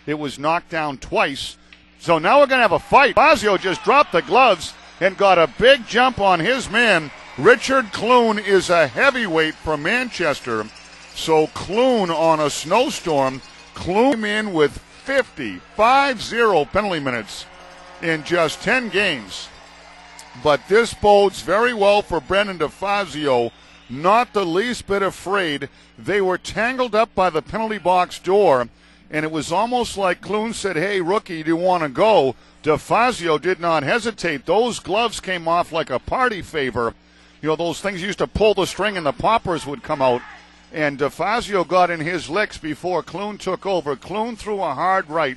It was knocked down twice. So now we're going to have a fight. DeFazio just dropped the gloves and got a big jump on his man. Richard Clun is a heavyweight from Manchester. So Clun on a snowstorm. Clun came in with 50 penalty minutes in just 10 games. But this bodes very well for Brendan DeFazio. Not the least bit afraid. They were tangled up by the penalty box door, and it was almost like Clun said, hey, rookie, do you want to go? DeFazio did not hesitate. Those gloves came off like a party favor. You know, those things used to pull the string and the poppers would come out. And DeFazio got in his licks before Clun took over. Clun threw a hard right.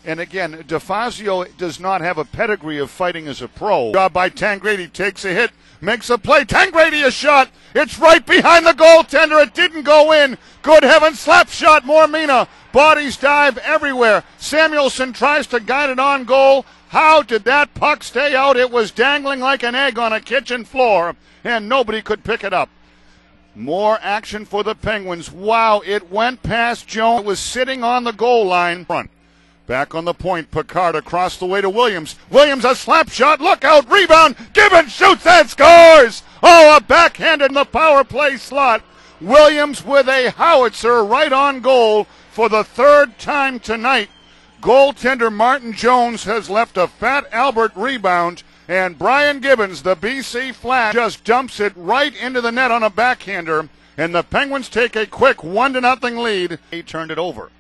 And again, DeFazio does not have a pedigree of fighting as a pro. Job by Grady, takes a hit, makes a play. Grady a shot. It's right behind the goaltender. It didn't go in. Good heavens, slap shot. Mormina. Bodies dive everywhere. Samuelson tries to guide it on goal. How did that puck stay out? It was dangling like an egg on a kitchen floor, and nobody could pick it up. More action for the Penguins. Wow, it went past Jones. It was sitting on the goal line. Front. Back on the point, Picard across the way to Williams. Williams, a slap shot, look out, rebound, Gibbons shoots and scores! Oh, a backhanded in the power play slot. Williams with a howitzer right on goal for the third time tonight. Goaltender Martin Jones has left a Fat Albert rebound, and Brian Gibbons, the BC Flash, just dumps it right into the net on a backhander, and the Penguins take a quick 1-0 lead. He turned it over.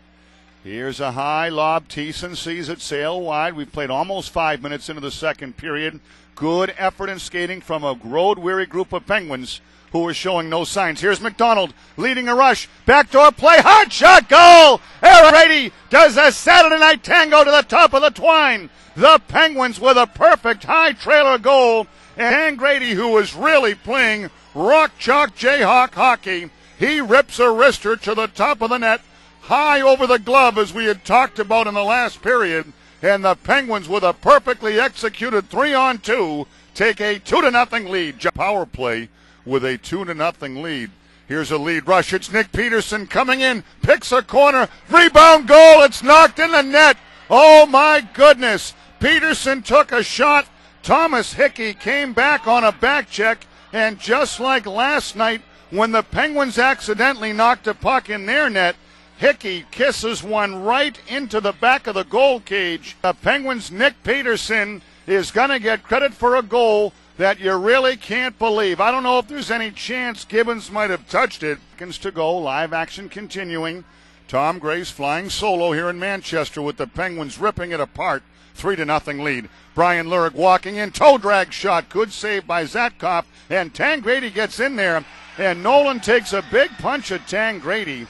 Here's a high lob. Thiessen sees it sail wide. We've played almost 5 minutes into the second period. Good effort and skating from a road-weary group of Penguins who are showing no signs. Here's MacDonald leading a rush. Backdoor play. Hard shot. Goal. Grady does a Saturday night tango to the top of the twine. The Penguins with a perfect high trailer goal. And Grady, who is really playing rock chalk Jayhawk hockey, he rips a wrister to the top of the net. High over the glove, as we had talked about in the last period, and the Penguins with a perfectly executed 3-on-2 take a 2-0 lead. Power play with a 2-0 lead. Here's a lead rush. It's Nick Peterson coming in, picks a corner, rebound goal. It's knocked in the net. Oh my goodness. Peterson took a shot. Thomas Hickey came back on a back check, and just like last night when the Penguins accidentally knocked a puck in their net, Hickey kisses one right into the back of the goal cage. The Penguins' Nick Peterson is going to get credit for a goal that you really can't believe. I don't know if there's any chance Gibbons might have touched it. Seconds to go, live action continuing. Tom Grace flying solo here in Manchester with the Penguins ripping it apart. 3-0 lead. Brian Lurig walking in, toe drag shot. Good save by Zatkoff, and Grady gets in there, and Nolan takes a big punch at Grady.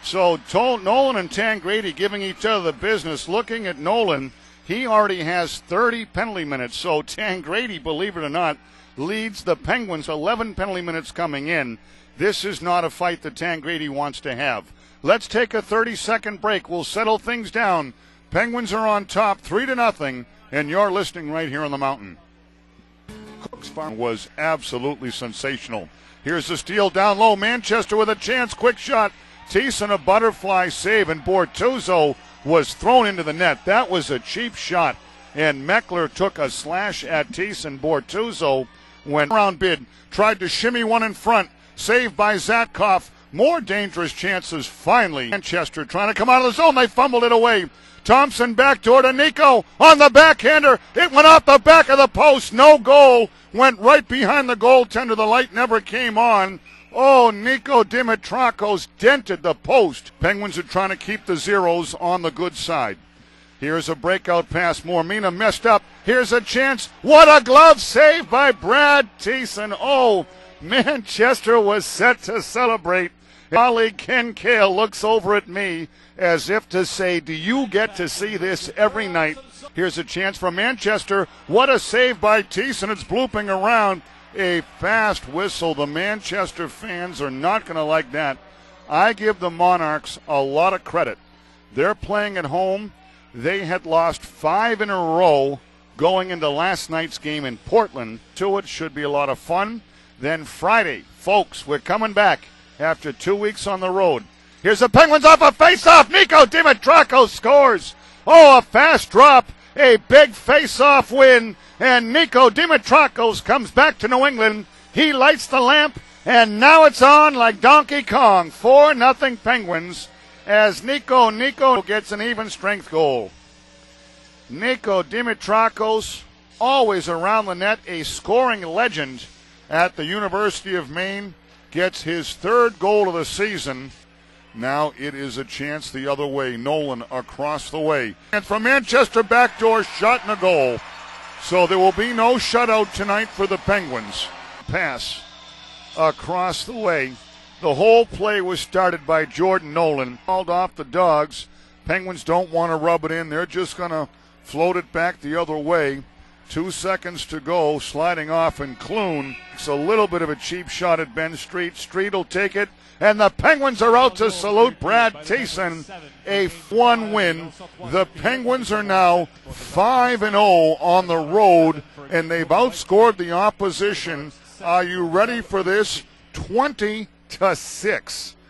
So Nolan and Grady giving each other the business. Looking at Nolan, he already has 30 penalty minutes. So Grady, believe it or not, leads the Penguins. 11 penalty minutes coming in. This is not a fight that Grady wants to have. Let's take a 30-second break. We'll settle things down. Penguins are on top, 3-0, and you're listening right here on the mountain. Wilkes-Barre was absolutely sensational. Here's the steal down low. Manchester with a chance. Quick shot. Thiessen a butterfly save, and Bortuzzo was thrown into the net. That was a cheap shot, and Meckler took a slash at Thiessen. Bortuzzo went around bid, tried to shimmy one in front, saved by Zatkoff. More dangerous chances finally. Manchester trying to come out of the zone. They fumbled it away. Thompson backdoor to Nico on the backhander. It went off the back of the post. No goal. Went right behind the goaltender. The light never came on. Oh, Nico Dimitrakos dented the post. Penguins are trying to keep the zeros on the good side. Here's a breakout pass. Mormina messed up. Here's a chance. What a glove save by Brad Thiessen. Oh, Manchester was set to celebrate. Colleague Ken Cale looks over at me as if to say, do you get to see this every night? Here's a chance for Manchester. What a save by Thiessen. It's blooping around. A fast whistle. The Manchester fans are not going to like that. I give the Monarchs a lot of credit. They're playing at home. They had lost 5 in a row going into last night's game in Portland. To it should be a lot of fun. Then Friday, folks, we're coming back after 2 weeks on the road. Here's the Penguins off a face-off. Nico Dimitrakos scores. Oh, a fast drop. A big face-off win. And Nico Dimitrakos comes back to New England. He lights the lamp. And now it's on like Donkey Kong. 4-0 Penguins as Nico gets an even strength goal. Nico Dimitrakos, always around the net, a scoring legend at the University of Maine, gets his third goal of the season. Now it is a chance the other way. Nolan across the way. And from Manchester, backdoor shot and a goal. So there will be no shutout tonight for the Penguins. Pass across the way. The whole play was started by Jordan Nolan. Called off the Dogs. Penguins don't want to rub it in. They're just going to float it back the other way. 2 seconds to go. Sliding off, and Clun. It's a little bit of a cheap shot at Ben Street. Street will take it. And the Penguins are out to salute Brad Thiessen. A 1 win. The Penguins are now 5-0 on the road, and they've outscored the opposition. Are you ready for this? 20-6.